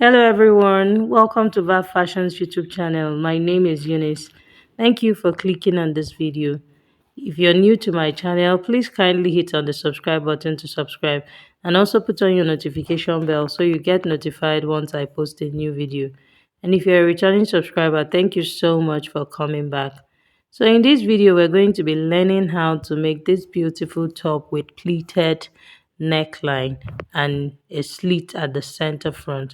Hello, everyone. Welcome to Vav Fashion's YouTube channel. My name is Eunice. Thank you for clicking on this video. If you're new to my channel, please kindly hit on the subscribe button to subscribe and also put on your notification bell so you get notified once I post a new video. And if you're a returning subscriber, thank you so much for coming back. So in this video, we're going to be learning how to make this beautiful top with pleated neckline and a slit at the center front.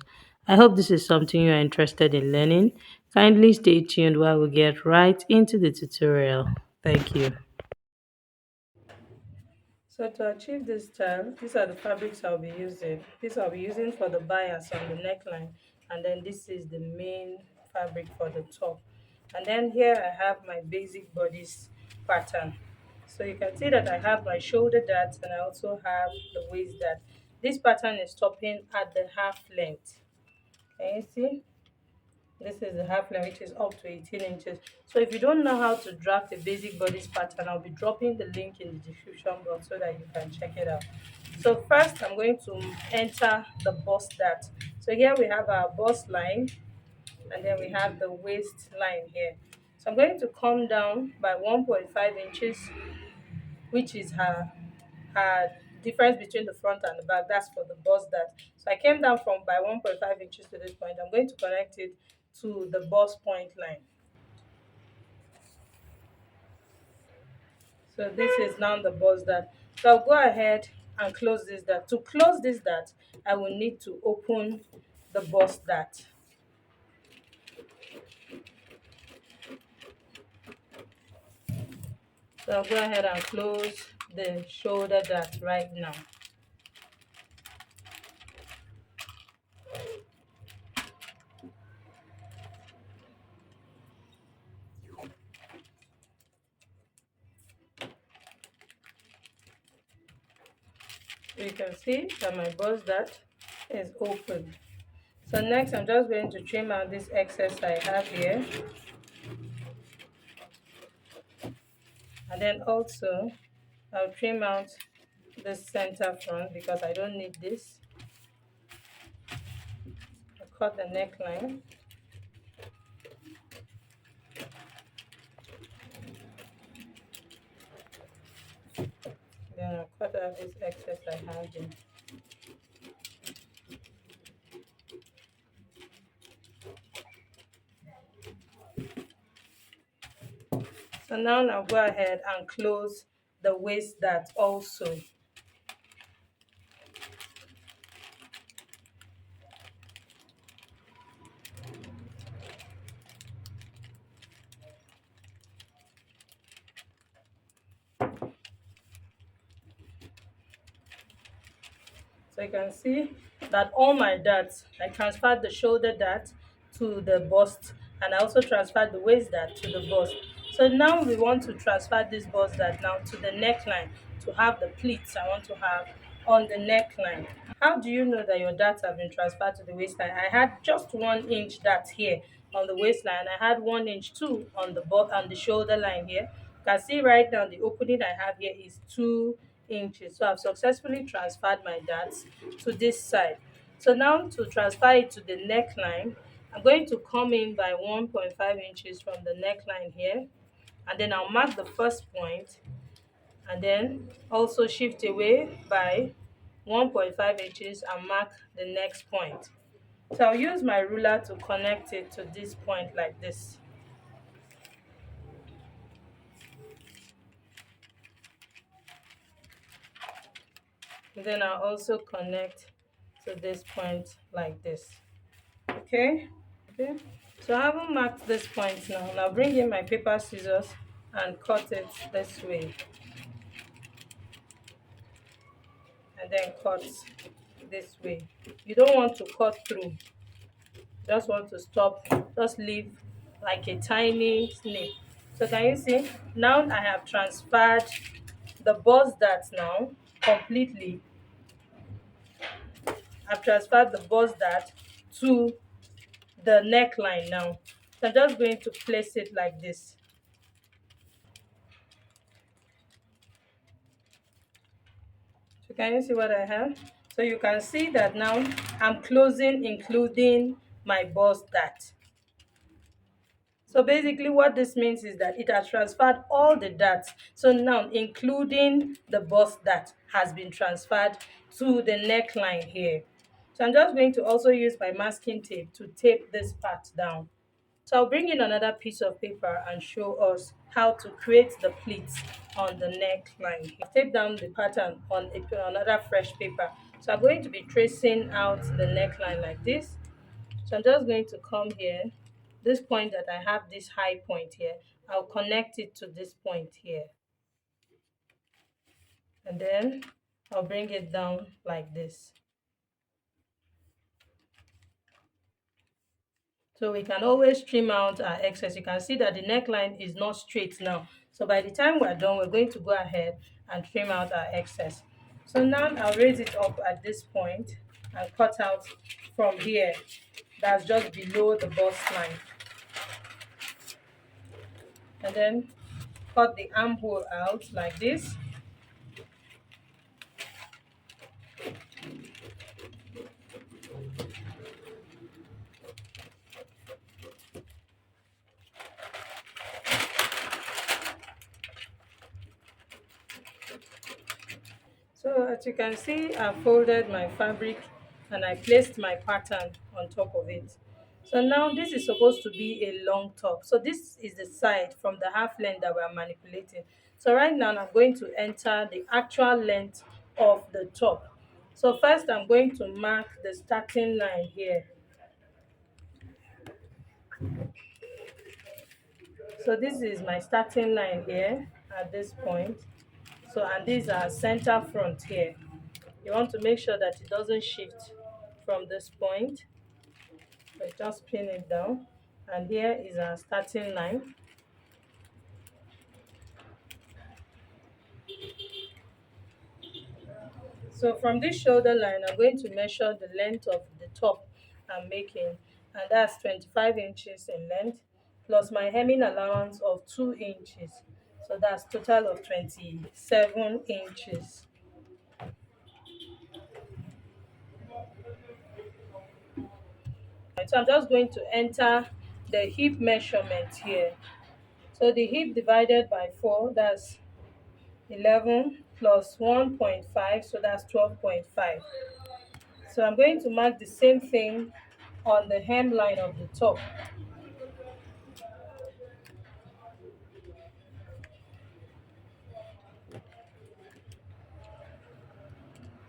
I hope this is something you are interested in learning. Kindly stay tuned while we get right into the tutorial. Thank you. So to achieve this style, these are the fabrics I'll be using. This I'll be using for the bias on the neckline, and then this is the main fabric for the top. And then here I have my basic bodice pattern. So you can see that I have my shoulder dart and I also have the waist dart. This pattern is stopping at the half length. Can you see? This is the half length, which is up to 18 inches. So if you don't know how to draft a basic bodice pattern, I'll be dropping the link in the description box so that you can check it out. So first I'm going to enter the bust dart. So here we have our bust line and then we have the waist line here. So I'm going to come down by 1.5 inches, which is her difference between the front and the back. That's for the bust dart. So I came down from by 1.5 inches to this point. I'm going to connect it to the bust point line. So this is now the bust dart. So I'll go ahead and close this dart. To close this dart, I will need to open the bust dart. So I'll go ahead and close the shoulder dart right now. So you can see that my bust dart is open. So next I'm just going to trim out this excess I have here. And then also I'll trim out this center front because I don't need this. I'll cut the neckline. Then I'll cut out this excess I have here. So now I'll go ahead and close the waist dart also. So you can see that all my darts, I transferred the shoulder dart to the bust and I also transferred the waist dart to the bust. So now we want to transfer this bust dart now to the neckline to have the pleats I want to have on the neckline. How do you know that your darts have been transferred to the waistline? I had just 1 inch dart here on the waistline. I had 1 inch too on the shoulder line here. You can see right now the opening I have here is 2 inches. So I've successfully transferred my darts to this side. So now to transfer it to the neckline, I'm going to come in by 1.5 inches from the neckline here, and then I'll mark the first point and then also shift away by 1.5 inches and mark the next point. So I'll use my ruler to connect it to this point like this. And then I'll also connect to this point like this. Okay? Okay. So I haven't marked this point now. Now bring in my paper scissors and cut it this way. And then cut this way. You don't want to cut through. Just want to stop, just leave like a tiny snip. So can you see now I have transferred the bust dart now completely. I've transferred the bust dart to the neckline now. So I'm just going to place it like this. So can you see what I have? So you can see that now I'm closing including my bust dart. So basically what this means is that it has transferred all the darts. So now including the bust dart has been transferred to the neckline here. So I'm just going to also use my masking tape to tape this part down. So I'll bring in another piece of paper and show us how to create the pleats on the neckline. I've taped down the pattern on another fresh paper. So I'm going to be tracing out the neckline like this. So I'm just going to come here, this point that I have this high point here, I'll connect it to this point here. And then I'll bring it down like this. So we can always trim out our excess. You can see that the neckline is not straight now. So by the time we're done, we're going to go ahead and trim out our excess. So now I'll raise it up at this point and cut out from here. That's just below the bust line. And then cut the armhole out like this. So as you can see, I folded my fabric and I placed my pattern on top of it. So now this is supposed to be a long top. So this is the side from the half length that we're manipulating. So right now I'm going to enter the actual length of the top. So first I'm going to mark the starting line here. So this is my starting line here at this point. So and these are center front here. You want to make sure that it doesn't shift from this point. So just pin it down. And here is our starting line. So from this shoulder line, I'm going to measure the length of the top I'm making, and that's 25 inches in length, plus my hemming allowance of 2 inches. So that's total of 27 inches. So I'm just going to enter the hip measurement here. So the hip divided by 4, that's 11 plus 1.5, so that's 12.5. So I'm going to mark the same thing on the hemline of the top.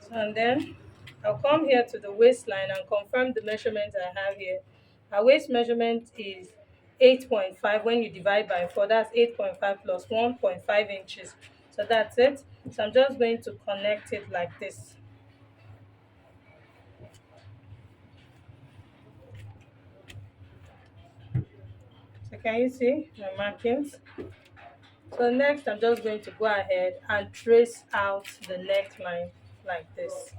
So, and then I'll come here to the waistline and confirm the measurement I have here. Our waist measurement is 8.5. When you divide by 4, that's 8.5 plus 1.5 inches. So that's it. So I'm just going to connect it like this. So can you see my markings? So next I'm just going to go ahead and trace out the neckline like this.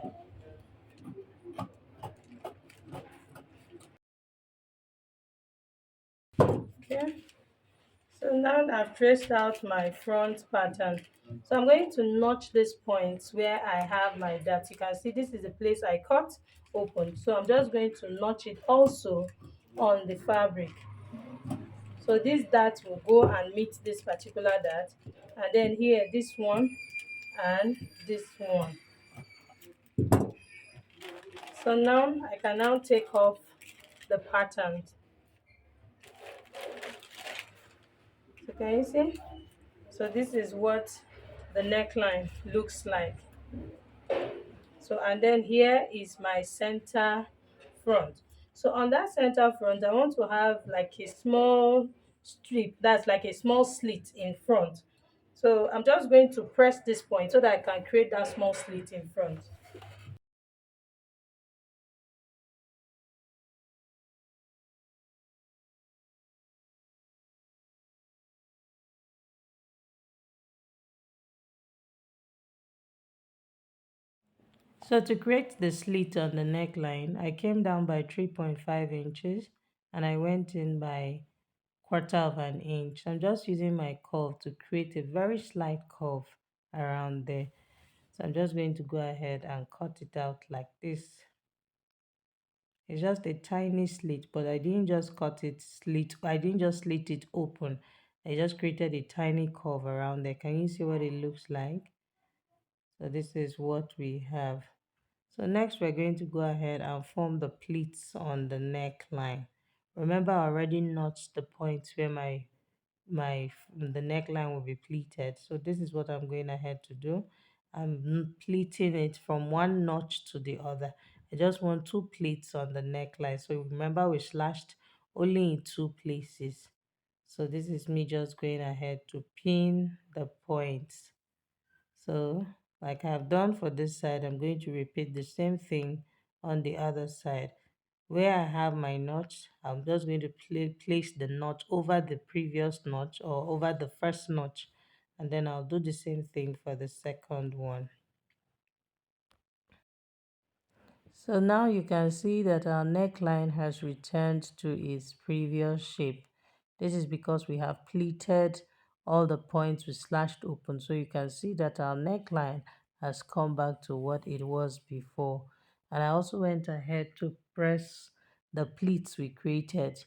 Okay. So now I've traced out my front pattern. So I'm going to notch this point where I have my dart. You can see this is the place I cut open. So I'm just going to notch it also on the fabric. So this dart will go and meet this particular dart. And then here, this one and this one. So now I can now take off the pattern. So can you see? So this is what the neckline looks like. So and then here is my center front. So on that center front, I want to have like a small strip, that's like a small slit in front. So I'm just going to press this point so that I can create that small slit in front. So to create the slit on the neckline, I came down by 3.5 inches and I went in by quarter of an inch. I'm just using my curve to create a very slight curve around there. So I'm just going to go ahead and cut it out like this. It's just a tiny slit, but I didn't just cut it slit. I didn't just slit it open. I just created a tiny curve around there. Can you see what it looks like? So this is what we have. So next we're going to go ahead and form the pleats on the neckline. Remember I already notched the points where the neckline will be pleated. So this is what I'm going ahead to do. I'm pleating it from one notch to the other. I just want two pleats on the neckline. So remember we slashed only in two places. So this is me just going ahead to pin the points. So like I've done for this side, I'm going to repeat the same thing on the other side. Where I have my notch, I'm just going to place the notch over the previous notch or over the first notch, and then I'll do the same thing for the second one. So now you can see that our neckline has returned to its previous shape. This is because we have pleated all the points we slashed open. So you can see that our neckline has come back to what it was before. And I also went ahead to press the pleats we created.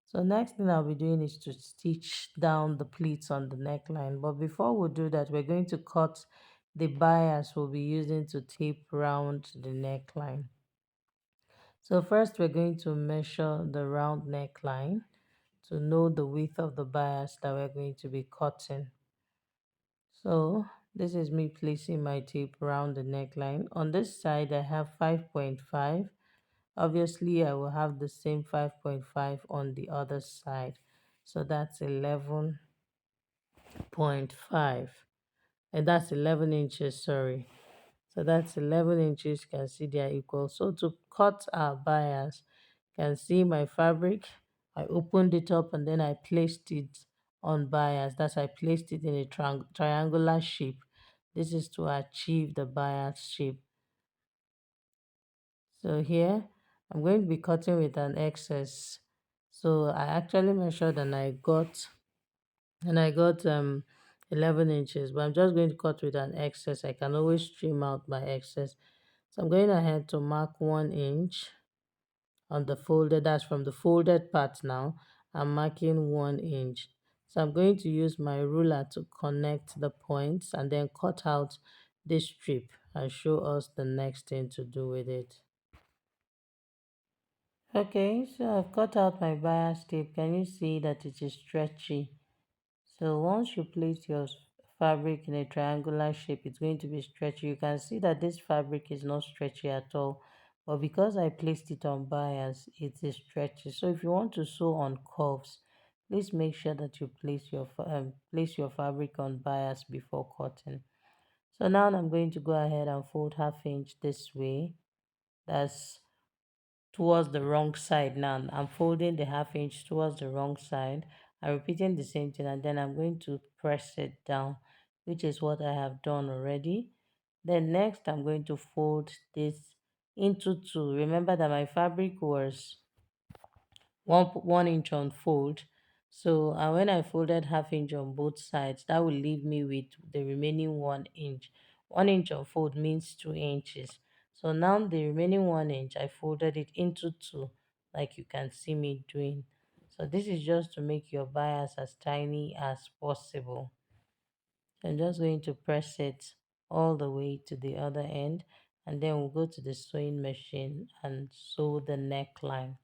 So next thing I'll be doing is to stitch down the pleats on the neckline. But before we do that, we're going to cut the bias we'll be using to tape round the neckline. So first we're going to measure the round neckline to know the width of the bias that we're going to be cutting. So this is me placing my tape around the neckline. On this side I have 5.5. Obviously I will have the same 5.5 on the other side. So that's 11.5. And that's 11 inches, sorry. So that's 11 inches. You can see they are equal. So to cut our bias, you can see my fabric. I opened it up and then I placed it on bias. That's I placed it in a triangular shape. This is to achieve the bias shape. So here I'm going to be cutting with an excess. So I actually measured and I got 11 inches, but I'm just going to cut with an excess. I can always trim out my excess. So I'm going ahead to mark 1 inch on the folded, that's from the folded part now. I'm marking 1 inch. So I'm going to use my ruler to connect the points and then cut out this strip and show us the next thing to do with it. Okay, so I've cut out my bias tape. Can you see that it is stretchy? So once you place your fabric in a triangular shape, it's going to be stretchy. You can see that this fabric is not stretchy at all, but because I placed it on bias, it is stretchy. So if you want to sew on curves, please make sure that you place your fabric on bias before cutting. So now I'm going to go ahead and fold 1/2 inch this way. That's towards the wrong side. Now I'm folding the 1/2 inch towards the wrong side. I'm repeating the same thing and then I'm going to press it down, which is what I have done already. Then next I'm going to fold this into two. Remember that my fabric was 1 inch on fold. So when I folded 1/2 inch on both sides, that will leave me with the remaining 1 inch. 1 inch on fold means 2 inches. So now the remaining 1 inch, I folded it into two, like you can see me doing. So this is just to make your bias as tiny as possible. So I'm just going to press it all the way to the other end, and then we'll go to the sewing machine and sew the neckline.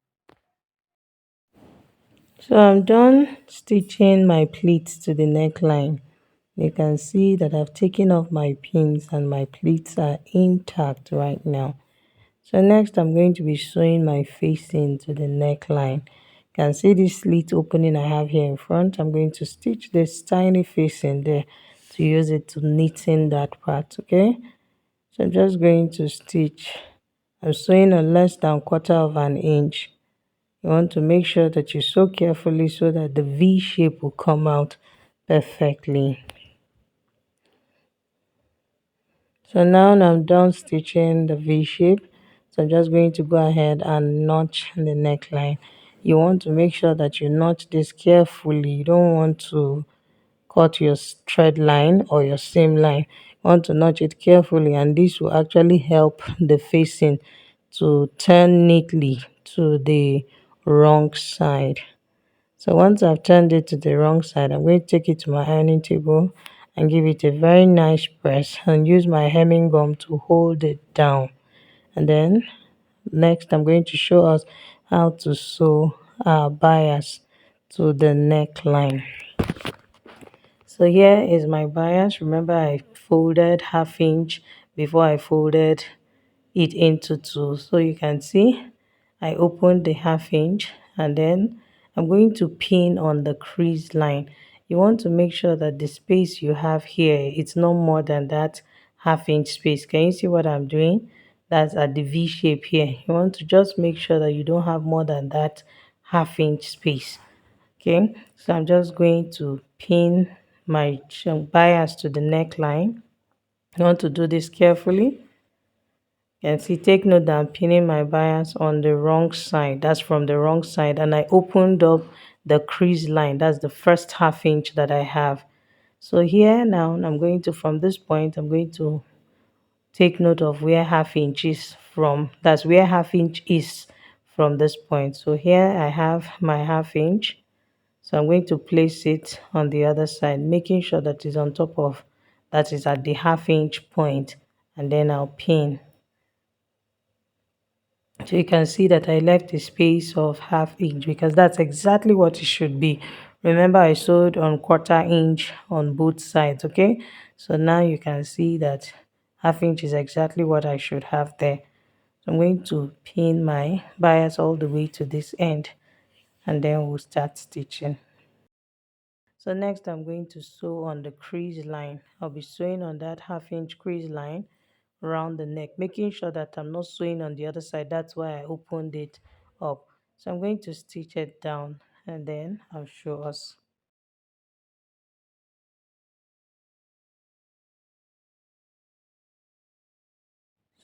So I'm done stitching my pleats to the neckline. You can see that I've taken off my pins and my pleats are intact right now. So next I'm going to be sewing my facing to the neckline. You can see this slit opening I have here in front. I'm going to stitch this tiny facing there to use it to knit in that part, okay? So I'm just going to stitch. I'm sewing a less than 1/4 inch. You want to make sure that you sew carefully so that the V shape will come out perfectly. So now I'm done stitching the V shape. So I'm just going to go ahead and notch the neckline. You want to make sure that you notch this carefully. You don't want to cut your thread line or your seam line. want to notch it carefully, and this will actually help the facing to turn neatly to the wrong side. So once I've turned it to the wrong side, I'm going to take it to my ironing table and give it a very nice press and use my hemming gum to hold it down. And then next I'm going to show us how to sew our bias to the neckline. So here is my bias. Remember, I folded half inch before I folded it into two. So you can see I opened the half inch, and then I'm going to pin on the crease line. You want to make sure that the space you have here, it's no more than that half inch space. Can you see what I'm doing? That's at the V shape here. You want to just make sure that you don't have more than that half inch space. Okay, so I'm just going to pin my bias to the neckline. You want to do this carefully. You can see, take note that I'm pinning my bias on the wrong side. That's from the wrong side, and I opened up the crease line. That's the first half inch that I have. So here now, I'm going to, from this point, I'm going to take note of where half inch is from. That's where half inch is from this point. So here I have my half inch. So I'm going to place it on the other side, making sure that it's on top of, that is at the half inch point, and then I'll pin. So you can see that I left a space of half inch because that's exactly what it should be. Remember, I sewed on quarter inch on both sides, okay? So now you can see that half inch is exactly what I should have there. So I'm going to pin my bias all the way to this end, and then we'll start stitching. So next I'm going to sew on the crease line. I'll be sewing on that half inch crease line around the neck, making sure that I'm not sewing on the other side. That's why I opened it up. So I'm going to stitch it down, and then I'll show us.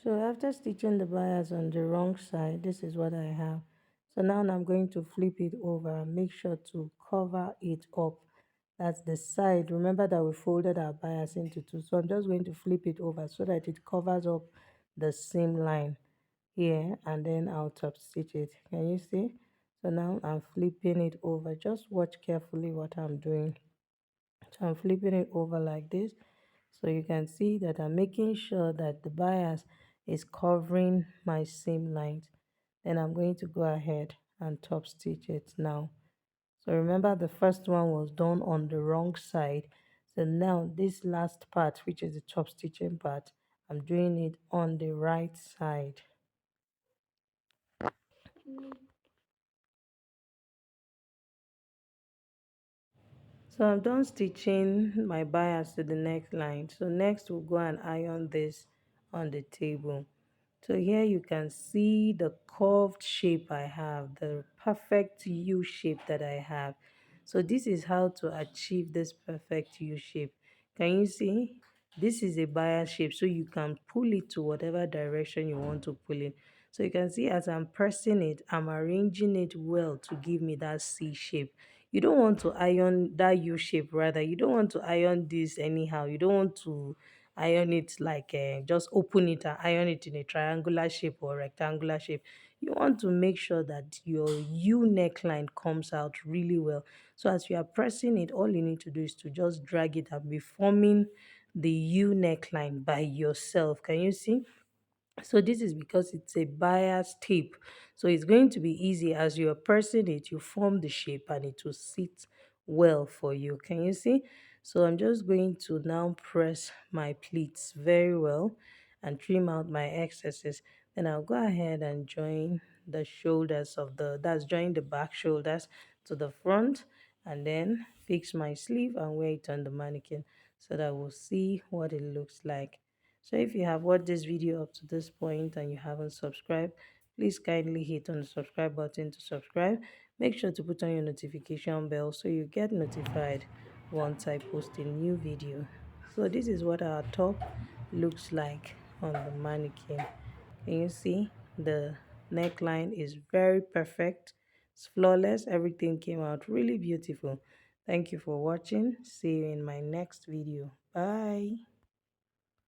So after stitching the bias on the wrong side, this is what I have. So now I'm going to flip it over and make sure to cover it up. That's the side. Remember that we folded our bias into two. So I'm just going to flip it over so that it covers up the seam line here, and then I'll top stitch it. Can you see? So now I'm flipping it over. Just watch carefully what I'm doing. So I'm flipping it over like this, so you can see that I'm making sure that the bias is covering my seam lines. Then I'm going to go ahead and top stitch it now. So remember, the first one was done on the wrong side. So now this last part, which is the top stitching part, I'm doing it on the right side. So I'm done stitching my bias to the neckline. So next we'll go and iron this on the table. So here you can see the curved shape I have, the perfect U shape that I have. So this is how to achieve this perfect U shape. Can you see? This is a bias shape, so you can pull it to whatever direction you want to pull it. So you can see as I'm pressing it, I'm arranging it well to give me that C shape. You don't want to iron that U shape, rather. You don't want to iron this anyhow. You don't want to iron it like just open it and iron it in a triangular shape or rectangular shape. You want to make sure that your U neckline comes out really well. So as you are pressing it, all you need to do is to just drag it and be forming the U neckline by yourself. Can you see? So this is because it's a bias tape. So it's going to be easy as you're pressing it, you form the shape and it will sit well for you. Can you see? So I'm just going to now press my pleats very well and trim out my excesses. Then I'll go ahead and join the shoulders of that's join the back shoulders to the front, and then fix my sleeve and wear it on the mannequin so that we'll see what it looks like. So if you have watched this video up to this point and you haven't subscribed, please kindly hit on the subscribe button to subscribe. Make sure to put on your notification bell so you get notified once I post a new video. So this is what our top looks like on the mannequin. Can you see? The neckline is very perfect. It's flawless. Everything came out really beautiful. Thank you for watching. See you in my next video. Bye.